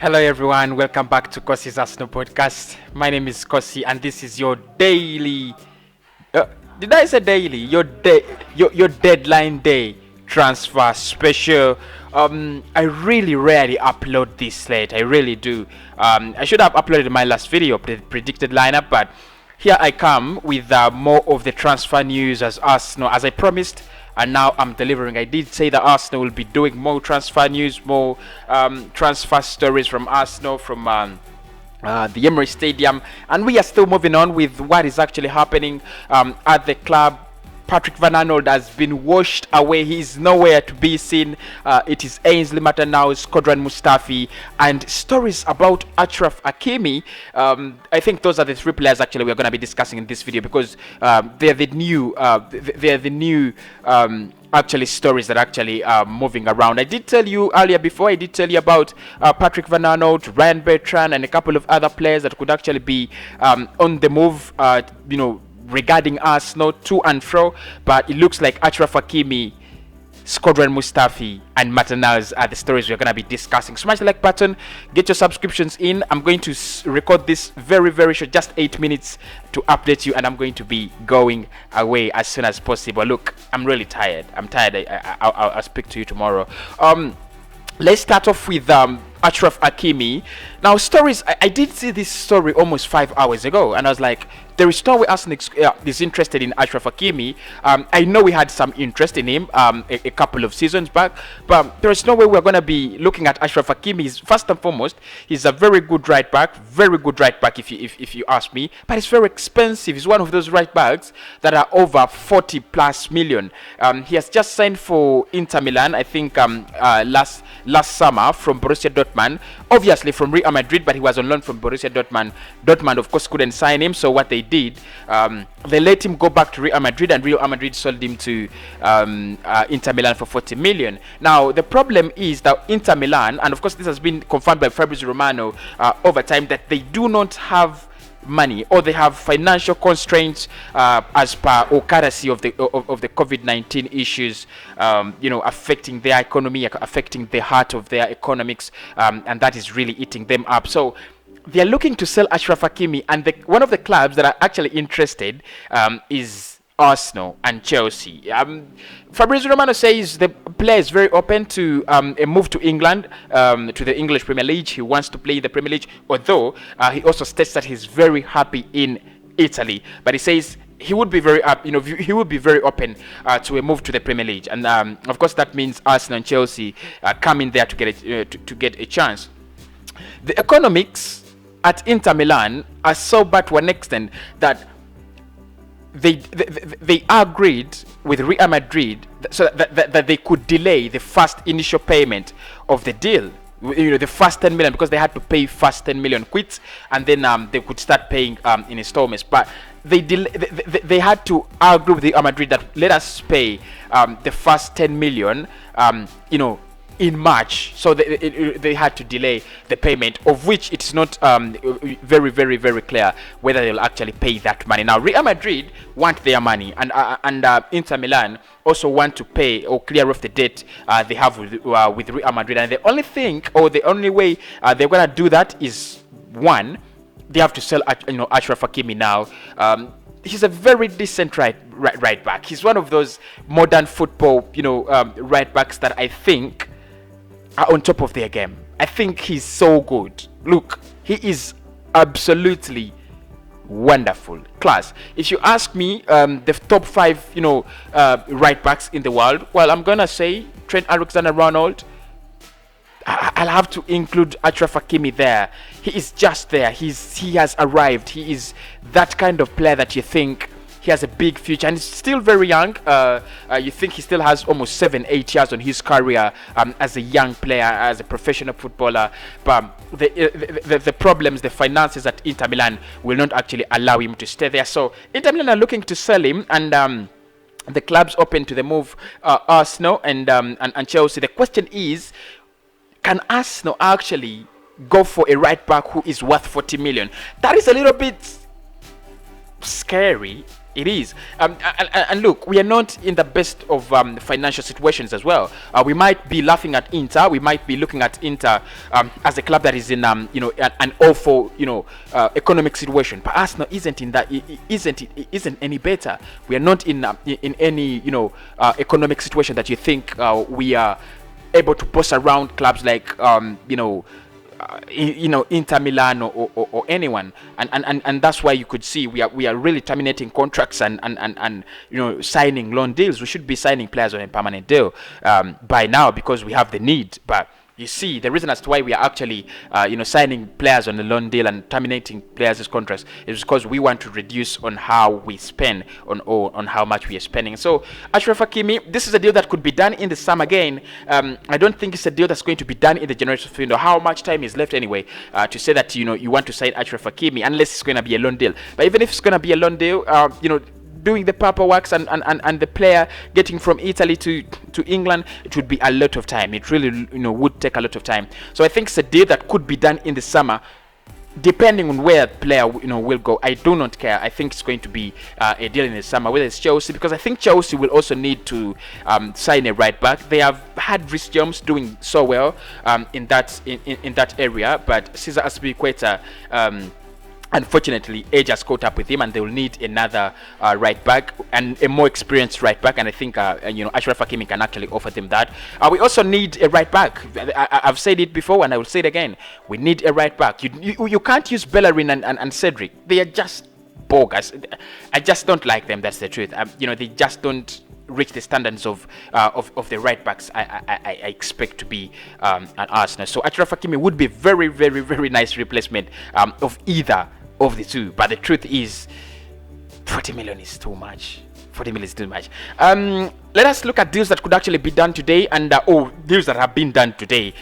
Hello everyone, welcome back to Kosi's Arsenal podcast. My name is Kosi and this is your daily did I say daily? Your deadline day transfer special. I really rarely upload this late. I really do. I should have uploaded my last video, the predicted lineup, but here I come with more of the transfer news as Arsenal, as I promised. And now I'm delivering. I did say that Arsenal will be doing more transfer news, more transfer stories from Arsenal, from the Emirates Stadium, and we are still moving on with what is actually happening at the club. Patrick Van Aanholt has been washed away. He is nowhere to be seen. It is Ainsley Maitland-Niles, Mustafi, and stories about Achraf Hakimi. I think those are the three players actually we're going to be discussing in this video because they're the new actually stories that actually are moving around. I did tell you earlier before, I did tell you about Patrick Van Aanholt, Ryan Bertrand, and a couple of other players that could actually be on the move, regarding Arsenal to and fro, but it looks like Achraf Hakimi, Mustafi, and Maitland-Niles are the stories we're going to be discussing. Smash the like button, get your subscriptions in. I'm going to record this very short, just 8 minutes to update you, and I'm going to be going away as soon as possible. Look, I'm really tired. I'll speak to you tomorrow. Let's start off with Achraf Hakimi. Now, stories, I did see this story almost 5 hours ago, and I was like, there is no way Arsenal is interested in Achraf Hakimi. I know we had some interest in him a couple of seasons back, but there is no way we're going to be looking at Achraf Hakimi. First and foremost, he's a very good right back if you ask me, but it's very expensive. He's one of those right backs that are over 40 plus million. He has just signed for Inter Milan, I think last summer from Borussia Dortmund, obviously from Real Madrid, but he was on loan from Borussia Dortmund. Dortmund of course couldn't sign him, so what they did, they let him go back to Real Madrid, and Real Madrid sold him to Inter Milan for 40 million. Now the problem is that Inter Milan, and of course this has been confirmed by Fabrizio Romano over time, that they do not have money, or they have financial constraints as per or courtesy of the COVID-19 issues, affecting their economy, affecting the heart of their economics, and that is really eating them up. So they are looking to sell Achraf Hakimi, and one of the clubs that are actually interested is Arsenal and Chelsea. Fabrizio Romano says the player is very open to a move to England, to the English Premier League. He wants to play the Premier League, although he also states that he's very happy in Italy. But he says he would be very he would be very open to a move to the Premier League, and of course that means Arsenal and Chelsea come in there to get a chance. The economics at Inter Milan are so bad to an extent that they agreed with Real Madrid so that they could delay the first initial payment of the deal. The first 10 million, because they had to pay first 10 million quits, and then they could start paying in installments. But they had to agree with Real Madrid that let us pay the first 10 million, in March, so they had to delay the payment, of which it's not very clear whether they'll actually pay that money. Now Real Madrid want their money, and Inter Milan also want to pay or clear off the debt they have with Real Madrid, and the only thing, or the only way they're gonna do that is, one, they have to sell Achraf Hakimi now. He's a very decent right back. He's one of those modern football right backs that I think are on top of their game. I think he's so good. Look, he is absolutely wonderful, class. If you ask me, the top 5 right backs in the world, well, I'm gonna say Trent Alexander-Arnold. I'll have to include Achraf Hakimi there. He is just there. He has arrived. He is that kind of player that you think he has a big future, and he's still very young. You think he still has almost 7-8 years on his career as a young player, as a professional footballer. But the problems, the finances at Inter Milan will not actually allow him to stay there. So Inter Milan are looking to sell him, and the club's open to the move. Arsenal and Chelsea. The question is, can Arsenal actually go for a right back who is worth 40 million? That is a little bit scary. It is. And look, we are not in the best of financial situations as well. We might be laughing at Inter. We might be looking at Inter as a club that is in an awful economic situation. But Arsenal isn't in that. Isn't any better. We are not in any economic situation that you think we are able to boss around clubs like Inter Milan or anyone, and that's why you could see we are really terminating contracts and signing loan deals. We should be signing players on a permanent deal by now because we have the need. But you see, the reason as to why we are actually signing players on a loan deal and terminating players' contracts is because we want to reduce on how we spend on how much we are spending. So Achraf Hakimi, this is a deal that could be done in the summer again. I don't think it's a deal that's going to be done in the January window. How much time is left anyway to say that you want to sign Achraf Hakimi, unless it's going to be a loan deal. But even if it's going to be a loan deal, doing the paperwork and the player getting from Italy to England, it would be a lot of time. It really would take a lot of time. So I think it's a deal that could be done in the summer, depending on where the player will go. I do not care. I think it's going to be a deal in the summer, whether it's Chelsea, because I think Chelsea will also need to sign a right back. They have had Rhys James doing so well in that area, but Cesar Azpilicueta, unfortunately, age has caught up with him, and they will need another right back and a more experienced right back. And I think Achraf Hakimi can actually offer them that. We also need a right back. I've said it before, and I will say it again. We need a right back. You can't use Bellerin and Cedric. They are just bogus. I just don't like them. That's the truth. They just don't reach the standards of the right backs I expect to be at Arsenal. So Achraf Hakimi would be very, very, very nice replacement of either of the two. But the truth is, 40 million is too much. 40 million is too much. Let us look at deals that could actually be done today, and deals that have been done today.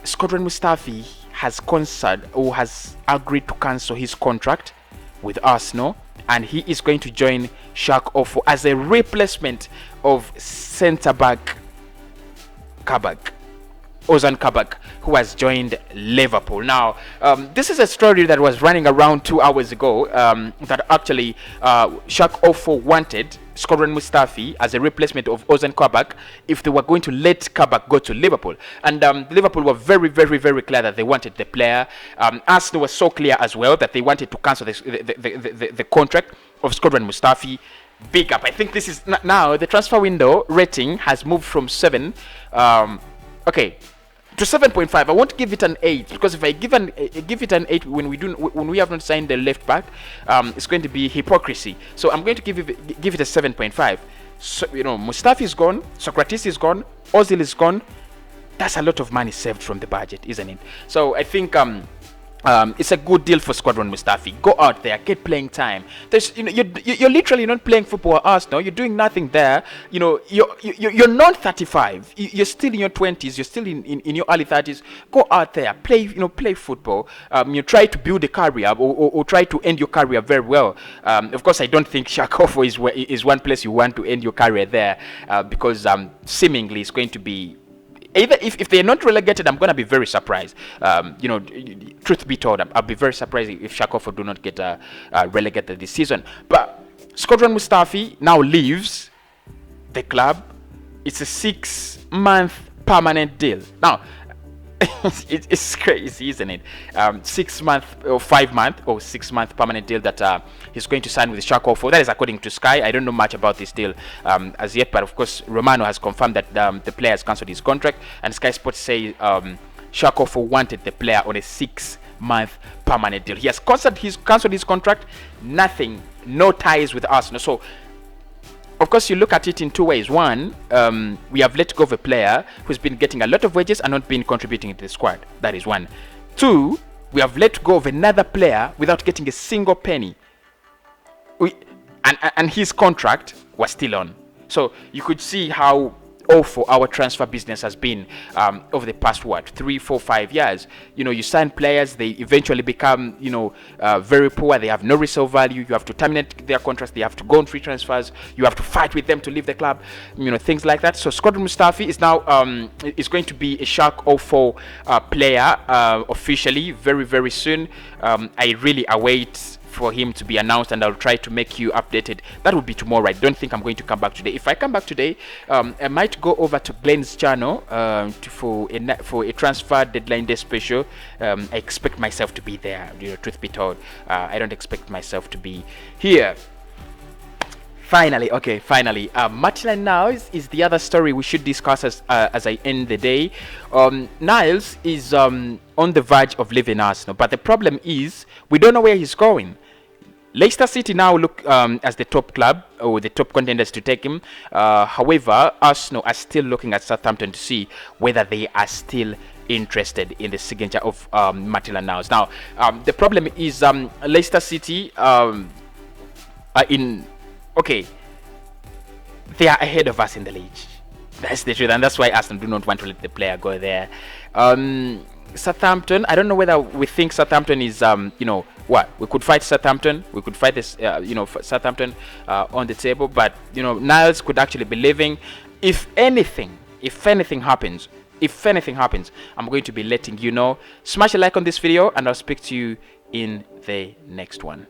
Shkodran Mustafi has agreed to cancel his contract with Arsenal, and he is going to join Schalke 04 as a replacement of centre-back Ozan Kabak, who has joined Liverpool. Now, this is a story that was running around 2 hours ago that actually Schalke 04 wanted Shkodran Mustafi as a replacement of Ozan Kabak if they were going to let Kabak go to Liverpool. And Liverpool were very, very, very clear that they wanted the player. Arsenal was so clear as well that they wanted to cancel the contract of Shkodran Mustafi. Big up. I think this is now the transfer window rating has moved from 7 to 7.5. I won't give it an 8 because if I give it an 8 when we have not signed the left back, it's going to be hypocrisy. So I'm going to give it a 7.5. So Mustafi is gone, Socrates is gone, Ozil is gone. That's a lot of money saved from the budget, isn't it? So I think it's a good deal for Shkodran Mustafi. Go out there, get playing time. You're literally not playing football at Arsenal. You're doing nothing there. You're not 35. You're still in your 20s. You're still in your early 30s. Go out there, play football. You try to build a career or try to end your career very well. Of course, I don't think Schalke 04 is one place you want to end your career there because seemingly it's going to be. Either if they're not relegated, I'm going to be very surprised. Truth be told, I'll be very surprised if Schalke 04 do not get relegated this season. But Shkodran Mustafi now leaves the club. It's a 6-month permanent deal. Now, it's crazy, isn't it? 6 month or 5 month or 6 month permanent deal that he's going to sign with Schalke 04. That is according to Sky. I don't know much about this deal as yet, but of course Romano has confirmed that the player has cancelled his contract, and Sky Sports say Schalke 04 wanted the player on a 6-month permanent deal. He has cancelled his contract. Nothing, no ties with Arsenal. So of course, you look at it in two ways. One, we have let go of a player who's been getting a lot of wages and not been contributing to the squad. That is one. Two, we have let go of another player without getting a single penny. And his contract was still on. So you could see how awful our transfer business has been over the past 3, 4, 5 years. You sign players, they eventually become very poor. They have no resale value. You have to terminate their contracts. They have to go on free transfers. You have to fight with them to leave the club. Things like that. So Shkodran Mustafi is now is going to be a Schalke 04 player officially very, very soon. I really await for him to be announced, and I'll try to make you updated. That will be tomorrow. I don't think I'm going to come back today. If I come back today, I might go over to Glenn's channel for a transfer deadline day special. I expect myself to be there. Truth be told, I don't expect myself to be here. Finally, Maitland Niles is the other story we should discuss as I end the day. Niles is on the verge of leaving Arsenal, but the problem is we don't know where he's going. Leicester City now look as the top club or the top contenders to take him. However, Arsenal are still looking at Southampton to see whether they are still interested in the signature of Maitland Niles. Now, the problem is Leicester City are in. Okay, they are ahead of us in the league. That's the truth, and that's why Arsenal do not want to let the player go there. Southampton, I don't know whether we think Southampton is, we could fight Southampton. We could fight this, Southampton on the table, but Niles could actually be leaving. If anything happens, I'm going to be letting you know. Smash a like on this video, and I'll speak to you in the next one.